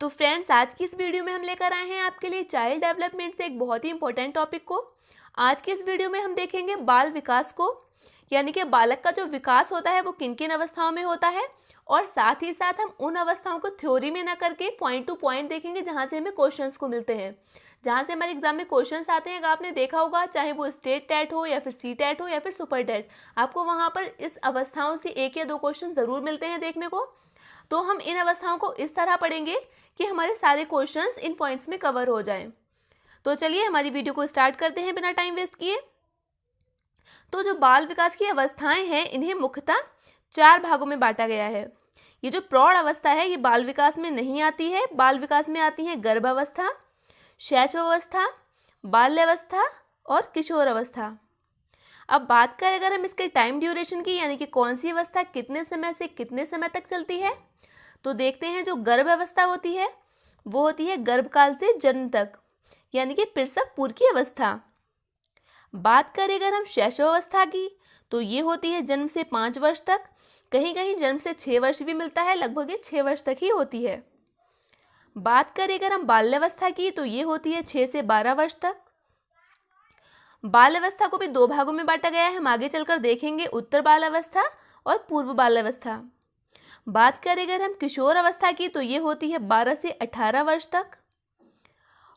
तो फ्रेंड्स, आज की इस वीडियो में हम लेकर आए हैं आपके लिए चाइल्ड डेवलपमेंट से एक बहुत ही इंपॉर्टेंट टॉपिक को। आज की इस वीडियो में हम देखेंगे बाल विकास को, यानी कि बालक का जो विकास होता है वो किन किन अवस्थाओं में होता है, और साथ ही साथ हम उन अवस्थाओं को थ्योरी में ना करके पॉइंट टू पॉइंट देखेंगे जहाँ से हमें क्वेश्चंस को मिलते हैं, जहाँ से हमारे एग्जाम में क्वेश्चंस आते हैं। अगर आपने देखा होगा, चाहे वो स्टेट टैट हो या फिर सी टैट हो या फिर सुपर टैट, आपको वहाँ पर इस अवस्थाओं से एक या दो क्वेश्चन ज़रूर मिलते हैं देखने को। तो हम इन अवस्थाओं को इस तरह पढ़ेंगे कि हमारे सारे क्वेश्चंस इन पॉइंट्स में कवर हो जाएं। तो चलिए हमारी वीडियो को स्टार्ट करते हैं बिना टाइम वेस्ट किए। तो जो बाल विकास की अवस्थाएं हैं, इन्हें मुख्यतः 4 भागों में बांटा गया है। ये जो प्रौढ़ अवस्था है, ये बाल विकास में नहीं आती है। बाल विकास में आती है गर्भावस्था, शैशवावस्था, बाल्यावस्था और किशोर अवस्था। अब बात करें अगर हम इसके टाइम ड्यूरेशन की, यानी कि कौन सी अवस्था कितने समय से कितने समय तक चलती है, तो देखते हैं जो गर्भ अवस्था होती है वो होती है गर्भकाल से जन्म तक, यानी कि प्रसव पूर्व की अवस्था। बात करें अगर हम शैशवावस्था की, तो ये होती है जन्म से 5 वर्ष तक, कहीं कहीं जन्म से 6 वर्ष भी मिलता है, लगभग ये 6 वर्ष तक ही होती है। बात करें अगर हम बाल्यावस्था की, तो ये होती है 6 से 12 वर्ष तक। बाल्यावस्था को भी 2 भागों में बांटा गया है, हम आगे चलकर देखेंगे, उत्तर बाल्यावस्था और पूर्व बाल्यावस्था। बात करें अगर हम किशोर अवस्था की, तो ये होती है 12 से 18 वर्ष तक।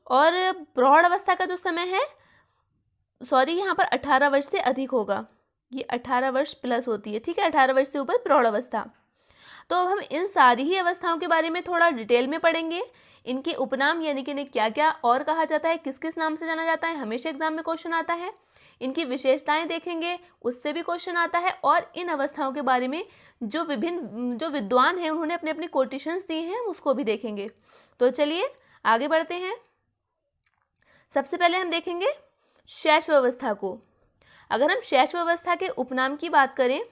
और प्रौढ़ अवस्था का जो समय है, यहाँ पर 18 वर्ष से अधिक होगा, ये 18 वर्ष प्लस होती है, ठीक है, 18 वर्ष से ऊपर प्रौढ़ अवस्था। तो अब हम इन सारी ही अवस्थाओं के बारे में थोड़ा डिटेल में पढ़ेंगे। इनके उपनाम, यानी कि इन्हें क्या क्या और कहा जाता है, किस किस नाम से जाना जाता है, हमेशा एग्जाम में क्वेश्चन आता है। इनकी विशेषताएं देखेंगे, उससे भी क्वेश्चन आता है। और इन अवस्थाओं के बारे में जो विद्वान हैं उन्होंने अपने अपने कोटेशंस दिए हैं, उसको भी देखेंगे। तो चलिए आगे बढ़ते हैं। सबसे पहले हम देखेंगे शैशवावस्था को। अगर हम शैशवावस्था के उपनाम की बात करें,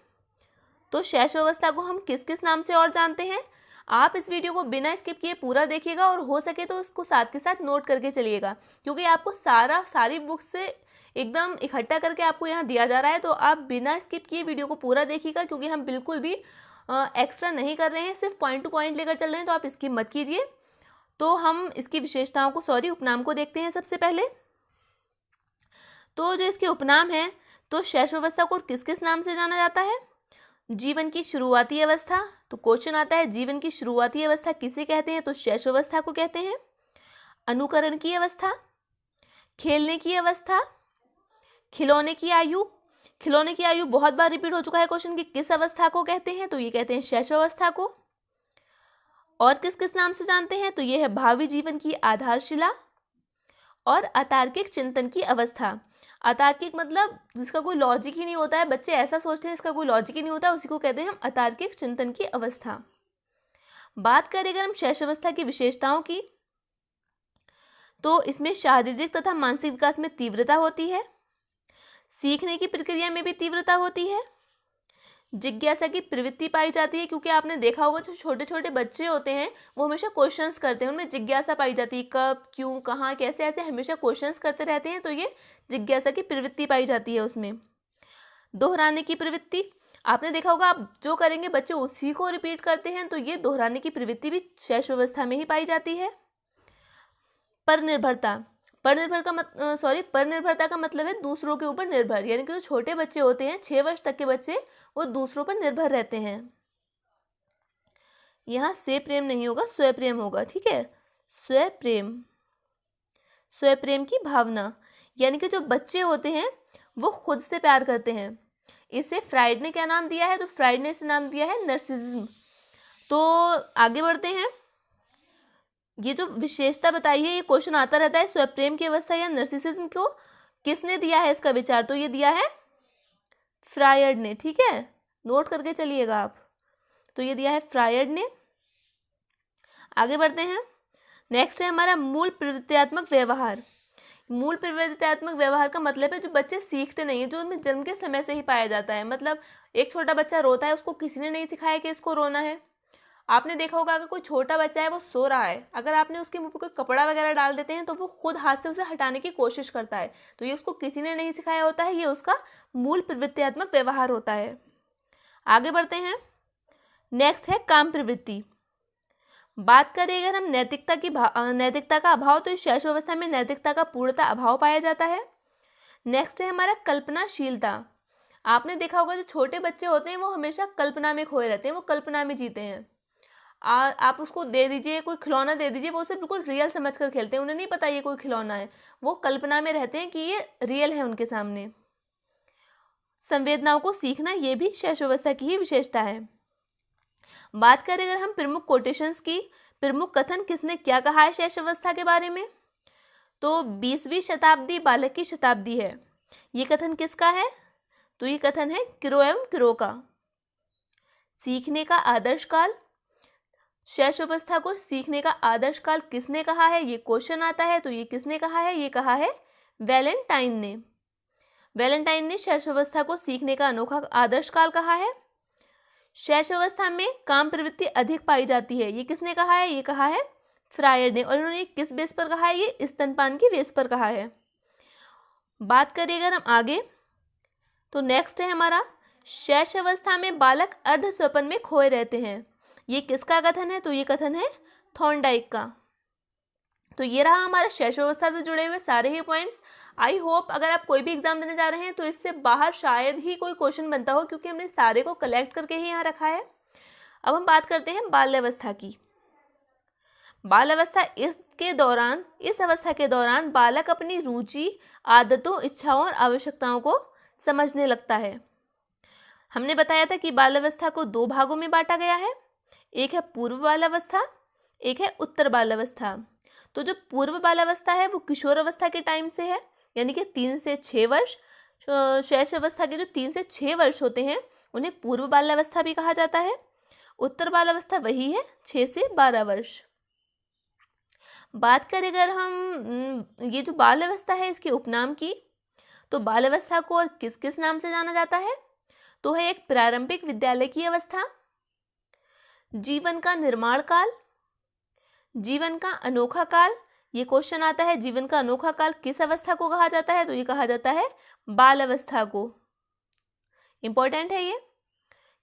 तो शैशवावस्था को हम किस किस नाम से और जानते हैं। आप इस वीडियो को बिना स्किप किए पूरा देखिएगा, और हो सके तो इसको साथ के साथ नोट करके चलिएगा, क्योंकि आपको सारी बुक से एकदम इकट्ठा करके आपको यहाँ दिया जा रहा है। तो आप बिना स्किप किए वीडियो को पूरा देखिएगा, क्योंकि हम बिल्कुल भी एक्स्ट्रा नहीं कर रहे हैं, सिर्फ पॉइंट टू पॉइंट लेकर चल रहे हैं, तो आप स्किप मत कीजिए। तो हम इसकी विशेषताओं को उपनाम को देखते हैं सबसे पहले। तो जो इसके उपनाम है, तो शैशवावस्था को किस किस नाम से जाना जाता है। जीवन की शुरुआती अवस्था, तो क्वेश्चन आता है जीवन की शुरुआती अवस्था किसे कहते हैं, तो शैशवावस्था को कहते हैं। अनुकरण की अवस्था, खेलने की अवस्था, खिलौने की आयु। खिलौने की आयु बहुत बार रिपीट हो चुका है क्वेश्चन कि किस अवस्था को कहते हैं, तो ये कहते हैं शैशवावस्था को। और किस किस नाम से जानते हैं, तो ये है भावी जीवन की आधारशिला और अतार्किक चिंतन की अवस्था। अतार्किक मतलब जिसका कोई लॉजिक ही नहीं होता है, बच्चे ऐसा सोचते हैं इसका कोई लॉजिक ही नहीं होता, उसी को कहते हैं हम अतार्किक चिंतन की अवस्था। बात करें अगर हम शैशवावस्था की विशेषताओं की, तो इसमें शारीरिक तथा मानसिक विकास में तीव्रता होती है, सीखने की प्रक्रिया में भी तीव्रता होती है, जिज्ञासा की प्रवृत्ति पाई जाती है, क्योंकि आपने देखा होगा जो छोटे छोटे बच्चे होते हैं वो हमेशा क्वेश्चंस करते हैं, उनमें जिज्ञासा पाई जाती है, कब, क्यों, कहाँ, कैसे, ऐसे हमेशा क्वेश्चंस करते रहते हैं, तो ये जिज्ञासा की प्रवृत्ति पाई जाती है उसमें। दोहराने की प्रवृत्ति, आपने देखा होगा आप जो करेंगे बच्चे उसी को रिपीट करते हैं, तो ये दोहराने की प्रवृत्ति भी शैशवावस्था में ही पाई जाती है। परनिर्भरता, परनिर्भरता का मतलब है दूसरों के ऊपर निर्भर, यानी कि जो छोटे बच्चे होते हैं 6 वर्ष तक के बच्चे, वो दूसरों पर निर्भर रहते हैं। यहाँ से प्रेम नहीं होगा, स्वप्रेम होगा, ठीक है, स्वप्रेम, स्वप्रेम की भावना, यानी कि जो बच्चे होते हैं वो खुद से प्यार करते हैं। इसे फ्राइड ने क्या नाम दिया है, तो फ्राइड ने इसे नाम दिया है नर्सिसिज्म। तो आगे बढ़ते हैं। ये जो विशेषता बताई है, ये क्वेश्चन आता रहता है, स्वप्रेम की अवस्था या नर्सिसिज्म को किसने दिया है इसका विचार, तो ये दिया है फ्रायड ने, ठीक है, नोट करके चलिएगा आप। तो ये दिया है फ्रायड ने। आगे बढ़ते हैं। नेक्स्ट है हमारा मूल प्रवृत्त्यात्मक व्यवहार। मूल प्रवृत्त्यात्मक व्यवहार का मतलब है जो बच्चे सीखते नहीं है, जो उनमें जन्म के समय से ही पाया जाता है। मतलब एक छोटा बच्चा रोता है, उसको किसी ने नहीं सिखाया कि इसको रोना है। आपने देखा होगा अगर कोई छोटा बच्चा है वो सो रहा है, अगर आपने उसके मुंह पर कोई कपड़ा वगैरह डाल देते हैं तो वो खुद हाथ से उसे हटाने की कोशिश करता है, तो ये उसको किसी ने नहीं सिखाया होता है, ये उसका मूल प्रवृत्त्यात्मक व्यवहार होता है। आगे बढ़ते हैं। नेक्स्ट है काम प्रवृत्ति। बात करें अगर हम नैतिकता का अभाव, तो इस शैशव अवस्था में नैतिकता का पूर्णतः अभाव पाया जाता है। नेक्स्ट है हमारा कल्पनाशीलता। आपने देखा होगा जो छोटे बच्चे होते हैं वो हमेशा कल्पना में खोए रहते हैं, वो कल्पना में जीते हैं। आप उसको दे दीजिए, कोई खिलौना दे दीजिए, वो उसे बिल्कुल रियल समझ कर खेलते हैं, उन्हें नहीं पता ये कोई खिलौना है, वो कल्पना में रहते हैं कि ये रियल है उनके सामने। संवेदनाओं को सीखना, ये भी शैशवावस्था की ही विशेषता है। बात करें अगर हम प्रमुख कोटेशंस की, प्रमुख कथन किसने क्या कहा है शैशवावस्था के बारे में, तो 20वीं शताब्दी बालक की शताब्दी है। ये कथन किसका है, तो ये कथन है किरो एवं किरो का। सीखने का आदर्श काल, शैशवावस्था को सीखने का आदर्श काल किसने कहा है, ये क्वेश्चन आता है, तो ये किसने कहा है, ये कहा है वैलेंटाइन ने। वैलेंटाइन ने शैशवावस्था को सीखने का अनोखा आदर्श काल कहा है। शैशवावस्था में काम प्रवृत्ति अधिक पाई जाती है, ये किसने कहा है, ये कहा है फ्रायर ने। और इन्होंने किस बेस पर कहा है, ये स्तनपान की बेस पर कहा है। बात करें अगर हम आगे, तो नेक्स्ट है हमारा शैशवावस्था में बालक अर्ध स्वप्न में खोए रहते हैं। ये किसका कथन है, तो ये कथन है थॉर्नडाइक का। तो ये रहा हमारा शैशवावस्था से जुड़े हुए सारे ही पॉइंट्स। आई होप अगर आप कोई भी एग्जाम देने जा रहे हैं तो इससे बाहर शायद ही कोई क्वेश्चन बनता हो, क्योंकि हमने सारे को कलेक्ट करके ही यहाँ रखा है। अब हम बात करते हैं बाल्यावस्था की। बाल्यावस्था इस अवस्था के दौरान बालक अपनी रुचि, आदतों, इच्छाओं और आवश्यकताओं को समझने लगता है। हमने बताया था कि बाल्यावस्था को 2 भागों में बांटा गया है, एक है पूर्व बाल्यावस्था, एक है उत्तर बाल्यावस्था। तो जो पूर्व बाल्यावस्था है वो किशोर अवस्था के टाइम से है, यानी कि 3 से 6 वर्ष। शैशवावस्था के जो 3 से 6 वर्ष होते हैं उन्हें पूर्व बाल्यावस्था भी कहा जाता है। उत्तर बाल्यावस्था वही है 6 से 12 वर्ष। बात करें अगर हम ये जो बाल्यावस्था है इसके उपनाम की, तो बाल्यावस्था को और किस किस नाम से जाना जाता है, तो है एक प्रारंभिक विद्यालय की अवस्था, जीवन का निर्माण काल, जीवन का अनोखा काल। ये क्वेश्चन आता है, जीवन का अनोखा काल किस अवस्था को कहा जाता है, तो ये कहा जाता है बाल अवस्था को। इंपॉर्टेंट है ये।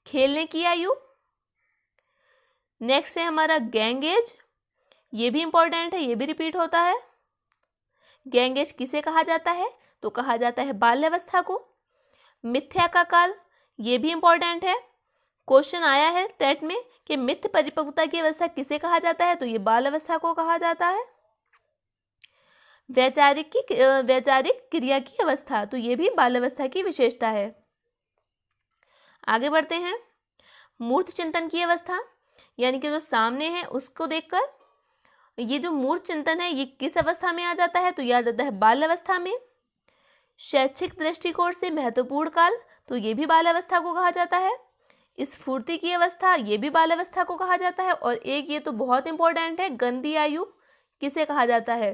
खेलने की आयु। नेक्स्ट है हमारा गैंग एज, ये भी इंपॉर्टेंट है, ये भी रिपीट होता है। गैंग एज किसे कहा जाता है, तो कहा जाता है बाल्यावस्था को। मिथ्या का काल, ये भी इंपॉर्टेंट है, क्वेश्चन आया है टेट में कि मिथ्य परिपक्वता की अवस्था किसे कहा जाता है, तो ये बाल अवस्था को कहा जाता है। वैचारिक क्रिया की अवस्था, तो ये भी बाल अवस्था की विशेषता है। आगे बढ़ते हैं। मूर्त चिंतन की अवस्था, यानी कि जो सामने है उसको देखकर, ये जो मूर्त चिंतन है ये किस अवस्था में आ जाता है, तो यह आ जाता है बाल अवस्था में। शैक्षिक दृष्टिकोण से महत्वपूर्ण काल, तो ये भी बाल अवस्था को कहा जाता है। स्फूर्ति की अवस्था, ये भी बाल अवस्था को कहा जाता है। और एक ये तो बहुत इंपॉर्टेंट है, गंदी आयु किसे कहा जाता है,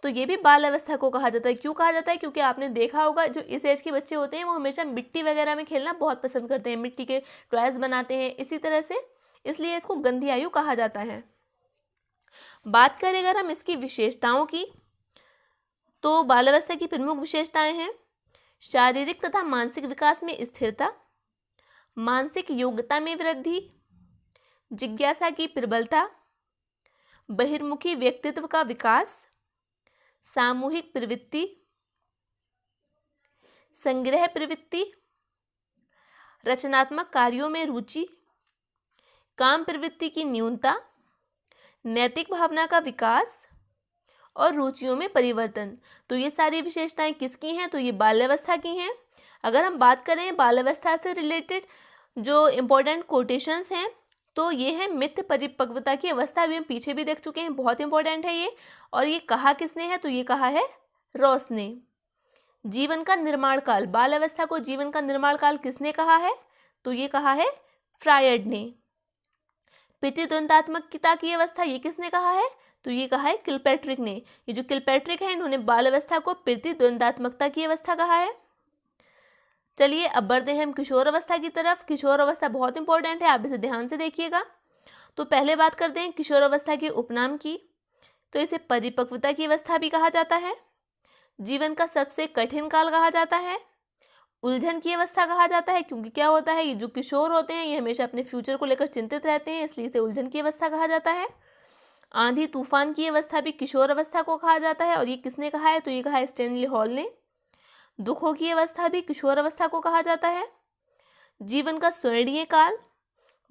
तो ये भी बाल अवस्था को कहा जाता है। क्यों कहा जाता है, क्योंकि आपने देखा होगा जो इस एज के बच्चे होते हैं वो हमेशा मिट्टी वगैरह में खेलना बहुत पसंद करते हैं, मिट्टी के टॉयज बनाते हैं इसी तरह से, इसलिए इसको गंदी आयु कहा जाता है। बात करें अगर हम इसकी विशेषताओं की, तो बाल अवस्था की प्रमुख विशेषताएं हैं शारीरिक तथा मानसिक विकास में स्थिरता, मानसिक योग्यता में वृद्धि, जिज्ञासा की प्रबलता, बहिर्मुखी व्यक्तित्व का विकास, सामूहिक प्रवृत्ति, संग्रह प्रवृत्ति, रचनात्मक कार्यों में रुचि, काम प्रवृत्ति की न्यूनता, नैतिक भावना का विकास और रुचियों में परिवर्तन। तो ये सारी विशेषताएं किसकी हैं, तो ये बाल्यावस्था की हैं। अगर हम बात करें बाल्यावस्था से रिलेटेड जो इम्पोर्टेंट कोटेशंस हैं, तो ये है मिथ्य परिपक्वता की अवस्था, अभी हम पीछे भी देख चुके हैं, बहुत इंपॉर्टेंट है ये। और ये कहा किसने है, तो ये कहा है रॉस ने। जीवन का निर्माण काल, बाल अवस्था को जीवन का निर्माण काल किसने कहा है, तो ये कहा है फ्रायड ने। प्रतिद्वंदात्मकता की अवस्था ये किसने कहा है, तो ये कहा है किलपैट्रिक ने। ये जो किलपैट्रिक है इन्होंने बाल अवस्था को प्रतिद्वंदात्मकता की अवस्था कहा है। चलिए अब बढ़ते हैं हम किशोर अवस्था की तरफ। किशोर अवस्था बहुत इंपॉर्टेंट है, आप इसे ध्यान से देखिएगा। तो पहले बात करते हैं किशोर अवस्था के उपनाम की, तो इसे परिपक्वता की अवस्था भी कहा जाता है, जीवन का सबसे कठिन काल कहा जाता है, उलझन की अवस्था कहा जाता है, क्योंकि क्या होता है ये जो किशोर होते हैं ये हमेशा अपने फ्यूचर को लेकर चिंतित रहते हैं, इसलिए इसे उलझन की अवस्था कहा जाता है। आंधी तूफान की अवस्था भी किशोर अवस्था को कहा जाता है, और ये किसने कहा है? तो ये कहा है स्टैनली हॉल ने। दुखों की अवस्था भी किशोर अवस्था को कहा जाता है। जीवन का स्वर्णीय काल,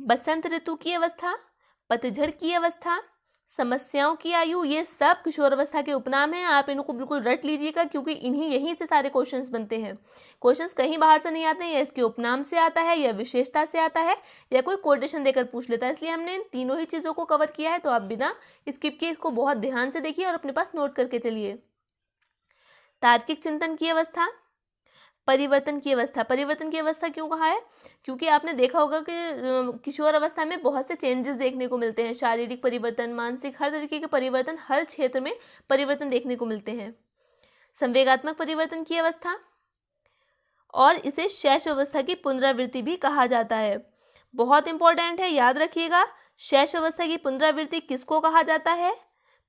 बसंत ऋतु की अवस्था, पतझड़ की अवस्था, समस्याओं की आयु, ये सब किशोर अवस्था के उपनाम हैं। आप इनको बिल्कुल रट लीजिएगा, क्योंकि यहीं से सारे क्वेश्चंस बनते हैं। क्वेश्चंस कहीं बाहर से नहीं आते हैं, या इसके उपनाम से आता है, या विशेषता से आता है, या कोई कोटेशन देकर पूछ लेता है। इसलिए हमने इन तीनों ही चीज़ों को कवर किया है। तो आप बिना स्किप किए इसको बहुत ध्यान से देखिए और अपने पास नोट करके चलिए। तार्किक चिंतन की अवस्था, परिवर्तन की अवस्था। परिवर्तन की अवस्था क्यों कहा है? क्योंकि आपने देखा होगा कि किशोर अवस्था में बहुत से चेंजेस देखने को मिलते हैं। शारीरिक परिवर्तन, मानसिक, हर तरीके के परिवर्तन, हर क्षेत्र में परिवर्तन देखने को मिलते हैं। संवेगात्मक परिवर्तन की अवस्था, और इसे शैशव अवस्था की पुनरावृत्ति भी कहा जाता है। बहुत इंपॉर्टेंट है, याद रखिएगा। शैशव अवस्था की पुनरावृत्ति किसको कहा जाता है?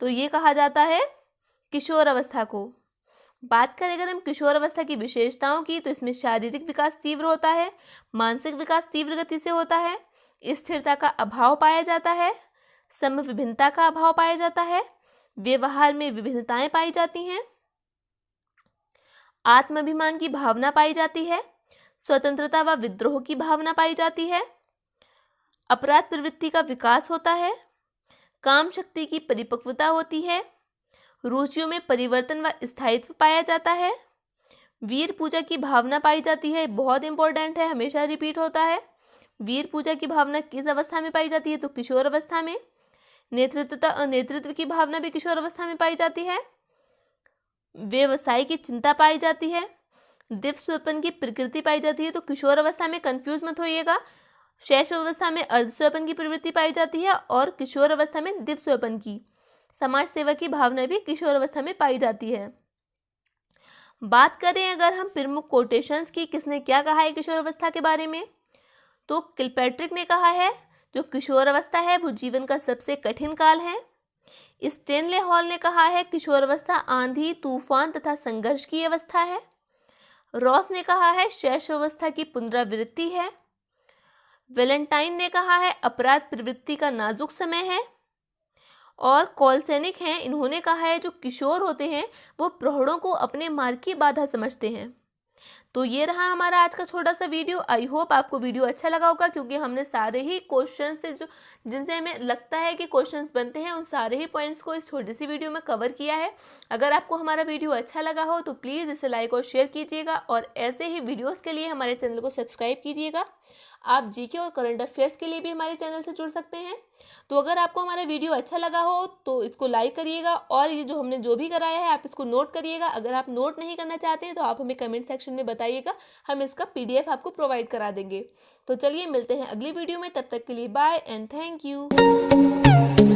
तो ये कहा जाता है किशोर अवस्था को। बात करें अगर हम किशोर अवस्था की विशेषताओं की, तो इसमें शारीरिक विकास तीव्र होता है, मानसिक विकास तीव्र गति से होता है, स्थिरता का अभाव पाया जाता है, समविभिन्नता का अभाव पाया जाता है, व्यवहार में विभिन्नताएं पाई जाती हैं, आत्माभिमान की भावना पाई जाती है, स्वतंत्रता व विद्रोह की भावना पाई जाती है, अपराध प्रवृत्ति का विकास होता है, काम शक्ति की परिपक्वता होती है, रुचियों में परिवर्तन व स्थायित्व पाया जाता है, वीर पूजा की भावना पाई जाती है। बहुत इंपॉर्टेंट है, हमेशा रिपीट होता है। वीर पूजा की भावना किस अवस्था में पाई जाती है? तो किशोर अवस्था में। नेतृत्व की भावना भी किशोर अवस्था में पाई जाती है। व्यवसाय की चिंता पाई जाती है। दिव्य स्वप्न की प्रकृति पाई जाती है। तो किशोर अवस्था में कंफ्यूज मत होइएगा, शैशव अवस्था में अर्ध स्वप्न की प्रवृत्ति पाई जाती है, और किशोर अवस्था में दिव्य स्वप्न की। समाज सेवा की भावना भी किशोर अवस्था में पाई जाती है। बात करें अगर हम प्रमुख कोटेशंस की, किसने क्या कहा है किशोर अवस्था के बारे में, तो किलपैट्रिक ने कहा है जो किशोर अवस्था है वो जीवन का सबसे कठिन काल है। स्टैनले हॉल ने कहा है किशोर अवस्था आंधी, तूफान तथा संघर्ष की अवस्था है। रॉस ने कहा है शैशव अवस्था की पुनरावृत्ति है। वैलेंटाइन ने कहा है अपराध प्रवृत्ति का नाजुक समय है। और कॉलसेनिक हैं, इन्होंने कहा है जो किशोर होते हैं वो प्रौढ़ों को अपने मार्ग की बाधा समझते हैं। तो ये रहा हमारा आज का छोटा सा वीडियो। आई होप आपको वीडियो अच्छा लगा होगा, क्योंकि हमने सारे ही क्वेश्चंस थे जो जिनसे हमें लगता है कि क्वेश्चंस बनते हैं, उन सारे ही पॉइंट्स को इस छोटी सी वीडियो में कवर किया है। अगर आपको हमारा वीडियो अच्छा लगा हो तो प्लीज़ इसे लाइक और शेयर कीजिएगा, और ऐसे ही वीडियोज़ के लिए हमारे चैनल को सब्सक्राइब कीजिएगा। आप जीके और करंट अफेयर्स के लिए भी हमारे चैनल से जुड़ सकते हैं। तो अगर आपको हमारा वीडियो अच्छा लगा हो तो इसको लाइक करिएगा, और ये जो हमने जो भी कराया है आप इसको नोट करिएगा। अगर आप नोट नहीं करना चाहते हैं तो आप हमें कमेंट सेक्शन में बताइएगा, हम इसका PDF आपको प्रोवाइड करा देंगे। तो चलिए मिलते हैं अगली वीडियो में, तब तक के लिए बाय एंड थैंक यू।